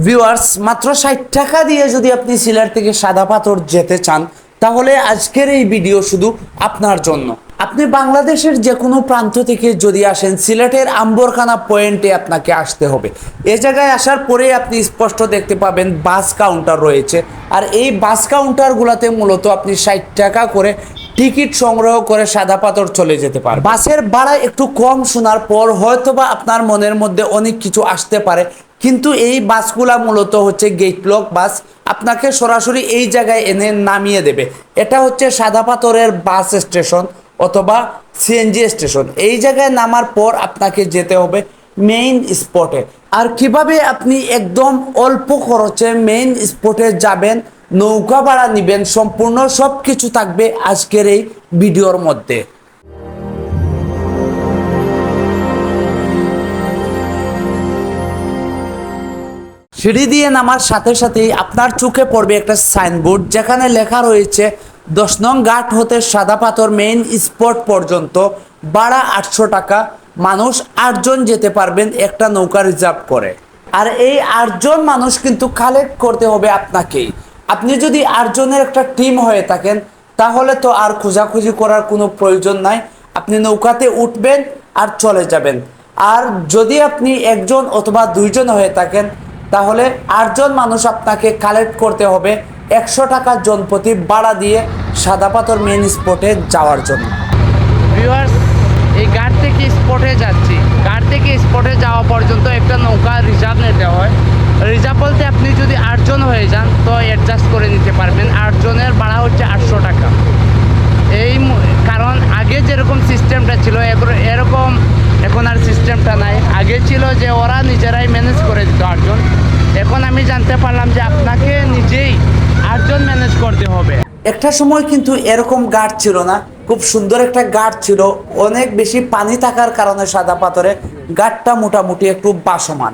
Viewers, মাত্র 60 টাকা দিয়ে যদি আপনি সিলেট থেকে সাদা পাথর যেতে চান, তাহলে আজকের এই ভিডিও শুধু আপনার জন্য। আপনি বাংলাদেশের যে কোনো প্রান্ত থেকে যদি আসেন, সিলেটের আম্বরখানা পয়েন্টে আপনাকে আসতে হবে। এ জায়গায় আসার পরে আপনি স্পষ্ট দেখতে পাবেন বাস কাউন্টার রয়েছে, আর এই বাস কাউন্টারগুলোতে মূলত আপনি 60 টাকা করে টিকিট সংগ্রহ করে সাদা পাথর চলে যেতে পারেন। বাসের ভাড়া একটু কম শোনার পর হয়তোবা আপনার মনের মধ্যে অনেক কিছু আসতে পারে, কিন্তু এই বাসগুলা মূলত হচ্ছে গেট লক বাস, আপনাকে সরাসরি এই জায়গায় এনে নামিয়ে দেবে। এটা হচ্ছে সাদা পাথরের বাস স্টেশন অথবা সিএনজি স্টেশন। এই জায়গায় নামার পর আপনাকে যেতে হবে মেইন স্পটে। আর কিভাবে আপনি একদম অল্প খরচে মেইন স্পটে যাবেন, নৌকা ভাড়া নেবেন, সম্পূর্ণ সব কিছু থাকবে আজকের এই ভিডিওর মধ্যে। সিঁড়ি দিয়ে নামার সাথে সাথেই আপনার চোখে পড়বে একটা সাইনবোর্ড, যেখানে লেখা রয়েছে 10 নং ঘাট হতে সাদা পাথর মেইন স্পট পর্যন্ত ভাড়া 800 টাকা, মানুষ 8 জন যেতে পারবেন একটা নৌকা রিজার্ভ করে। আর এই 8 জন মানুষ কিন্তু কালেক্ট করতে হবে আপনাকেই। আপনি যদি 8 জনের একটা টিম হয়ে থাকেন, তাহলে তো আর খোঁজাখুঁজি করার কোনো প্রয়োজন নাই, আপনি নৌকাতে উঠবেন আর চলে যাবেন। আর যদি আপনি একজন অথবা 2 জন হয়ে থাকেন, তাহলে 8 জন মানুষ আপনাকে কালেক্ট করতে হবে 100 টাকা জনপ্রতি ভাড়া দিয়ে সাদা পাথর মেন স্পটে যাওয়ার জন্য। ভিউয়ার্স, এই ঘাট থেকে স্পটে যাচ্ছি। ঘাট থেকে স্পটে যাওয়া পর্যন্ত একটা নৌকা রিজার্ভ নিতে হয়। রিজার্ভ বলতে আপনি যদি 8 জন হয়ে যান তো অ্যাডজাস্ট করে নিতে পারবেন। 8 জনের ভাড়া হচ্ছে 800 টাকা। কারণ আগে যেরকম সিস্টেমটা ছিল এরকম এখন আর সিস্টেমটা নাই। আগে ছিল যে ওরা নিজেরাই ম্যানেজ করে দিত 8 জন। এখন আমি জানতে পারলাম যে আপনাকে নিজেই 8 জন ম্যানেজ করতে হবে। একটা সময় কিন্তু এরকম ঘাট ছিল না, খুব সুন্দর একটা ঘাট ছিল, অনেক বেশি পানি থাকার কারণে সাদা পাথরে ঘাটটা মোটামুটি একটু বাসমান।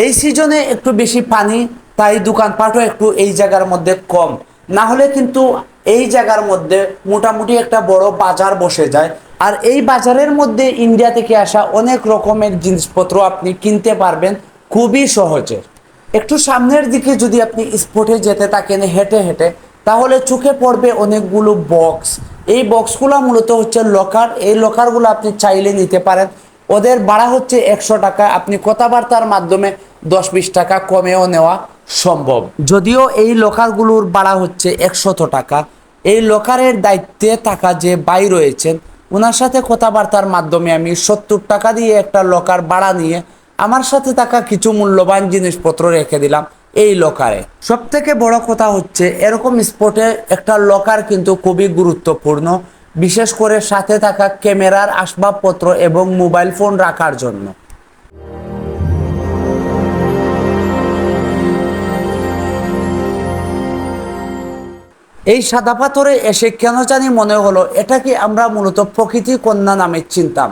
এই সিজনে একটু বেশি পানি, তাই দোকানপাটও একটু এই জায়গার মধ্যে কম, না হলে কিন্তু এই জায়গার মধ্যে মোটামুটি একটা বড় বাজার বসে যায়। আর এই বাজারের মধ্যে ইন্ডিয়া থেকে আসা অনেক রকমের জিনিসপত্র আপনি কিনতে পারবেন খুবই সহজে। একটু সামনের দিকে যদি আপনি স্পটে যেতে থাকেন হেঁটে হেঁটে, তাহলে চোখে পড়বে অনেকগুলো বক্স। এই বক্সগুলো মূলত হচ্ছে লকার। এই লকারগুলো আপনি চাইলে নিতে পারেন। ওদের ভাড়া হচ্ছে 100 টাকা, আপনি কথাবার্তার মাধ্যমে 10-20 টাকা কমেও নেওয়া সম্ভব। যদিও এই লকারগুলোর ভাড়া হচ্ছে 100 টাকা। এই লকারের দায়িত্বে থাকা যে ভাই রয়েছেন, ওনার সাথে কথাবার্তার মাধ্যমে আমি 70 টাকা দিয়ে একটা লকার ভাড়া নিয়ে আমার সাথে থাকা কিছু মূল্যবান জিনিসপত্র রেখে দিলাম এই লকারে। সব থেকে বড় কথা হচ্ছে, এরকম স্পটে একটা লকার কিন্তু খুবই গুরুত্বপূর্ণ, বিশেষ করে সাথে থাকা ক্যামেরার আসবাবপত্র এবং মোবাইল ফোন রাখার জন্য। এই সাদা পাথরে এসে কেন জানি মনে হলো এটা কি আমরা মূলত প্রকৃতি কন্যা নামে চিনতাম,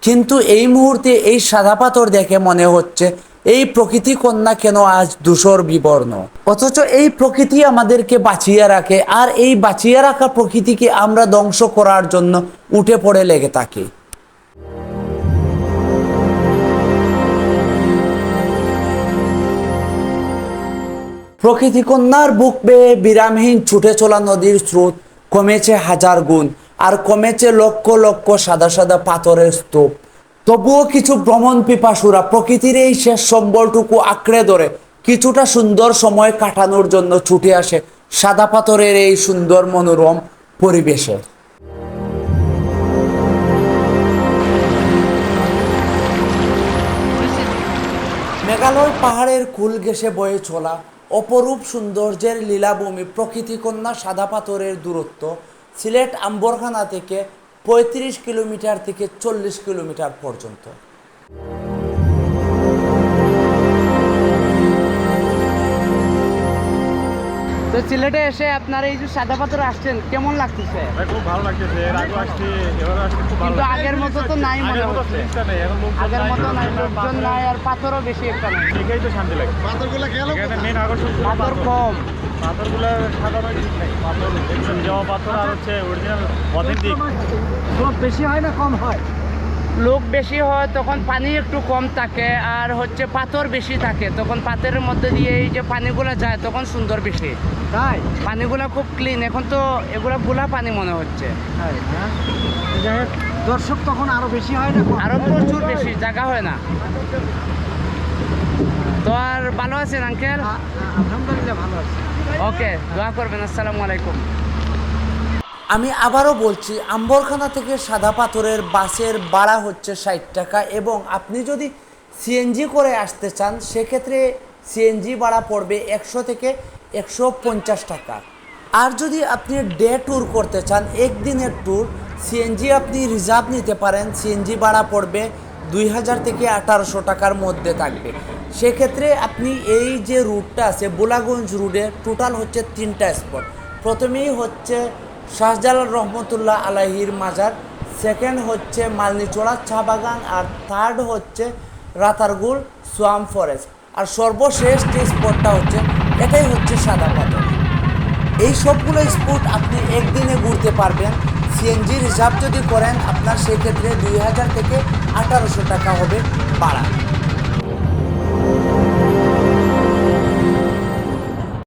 কিন্তু এই মুহূর্তে এই সাদা পাথর দেখে মনে হচ্ছে এই প্রকৃতি কন্যা কেন আজ ধূসর বিবর্ণ। অথচ এই প্রকৃতি আমাদেরকে বাঁচিয়ে রাখে, আর এই বাঁচিয়ে রাখা প্রকৃতিকে আমরা ধ্বংস করার জন্য উঠে পড়ে লেগে থাকি। প্রকৃতি কন্যার বুক বেয়ে বিরামহীন ছুটে চলা নদীর স্রোত কমেছে 1000 গুণ, আর কমেছে লক্ষ লক্ষ সাদা সাদা পাথরের স্তূপ। তবুও কিছু ভ্রমণ পিপাসুরা প্রকৃতির এই শেষ সম্বলটুকু আঁকড়ে ধরে কিছুটা সুন্দর সময় কাটানোর জন্য ছুটে আসে সাদা পাথরের এই সুন্দর মনোরম পরিবেশে। মেঘালয় পাহাড়ের কুল ঘেঁষে বয়ে চলা অপরূপ সৌন্দর্যের লীলাভূমি প্রকৃতি কন্যা সাদা পাথরের দূরত্ব সিলেট আম্বরখানা থেকে 35 কিলোমিটার থেকে 40 কিলোমিটার পর্যন্ত। তো সিলেটে এসে আপনারা এই যে সাদা পাথর আসছেন, কেমন লাগতেছে? ভাই খুব ভালো লাগতেছে। এর আগে আসছি, এবারে আসছি খুব ভালো কিন্তু লাগছে। আগের মতো তো নাই মনে হচ্ছে। আগের মতো নাই, লোকজন নাই, আর পাথরও বেশি একটা নাই। এটাই তো শান্তি লাগে। পাথরগুলো গেল, এখানে মেন আকর্ষণ পাথর কম। পাথরগুলো সাজানো ঠিক নাই। পাথর দেখছেন, জবা পাথর আর হচ্ছে অরিজিনাল অথেন্টিক। খুব বেশি হয় না কম হয়? লোক বেশি হয় তখন পানি একটু কম থাকে, আর হচ্ছে পাথর বেশি থাকে, তখন পাথরের মধ্যে দিয়ে এই যে পানিগুলো যায় তখন সুন্দর বেশি। তাই পানিগুলো খুব ক্লিন, এখন তো এগুলো গুলা পানি মনে হচ্ছে। তাই হ্যাঁ যাই হোক, দর্শক তখন আরো বেশি হয় না কম? আরো প্রচুর বেশি, জায়গা হয় না। তো আর ভালো আছেন আঙ্কেল? আলহামদুলিল্লাহ ভালো আছে। ওকে, দোয়া করবেন। আসসালামু আলাইকুম। আমি আবারও বলছি, আম্বরখানা থেকে সাদা পাথরের বাসের ভাড়া হচ্ছে 60 টাকা, এবং আপনি যদি সিএনজি করে আসতে চান সেক্ষেত্রে সিএনজি ভাড়া পড়বে 100 থেকে 150 টাকা। আর যদি আপনি ডে ট্যুর করতে চান, একদিনের ট্যুর, সিএনজি আপনি রিজার্ভ নিতে পারেন, সিএনজি ভাড়া পড়বে 2000 থেকে 1800 টাকার মধ্যে থাকবে। সেক্ষেত্রে আপনি এই যে রুটটা আছে বোলাগঞ্জ রুটে টোটাল হচ্ছে 3টা স্পট। প্রথমেই হচ্ছে শাহজালাল রহমতুল্লাহ আলাইহির মাজার, সেকেন্ড হচ্ছে মালনীচড়া চা বাগান, আর থার্ড হচ্ছে রাতারগুল সোয়াম ফরেস্ট, আর সর্বশেষ যে স্পটটা হচ্ছে এটাই হচ্ছে সাদা পাথর। এই সবগুলো স্পট আপনি একদিনে ঘুরতে পারবেন। সিএনজি রিজার্ভ যদি করেন আপনার সেক্ষেত্রে 2000 থেকে 1800 টাকা হবে ভাড়া।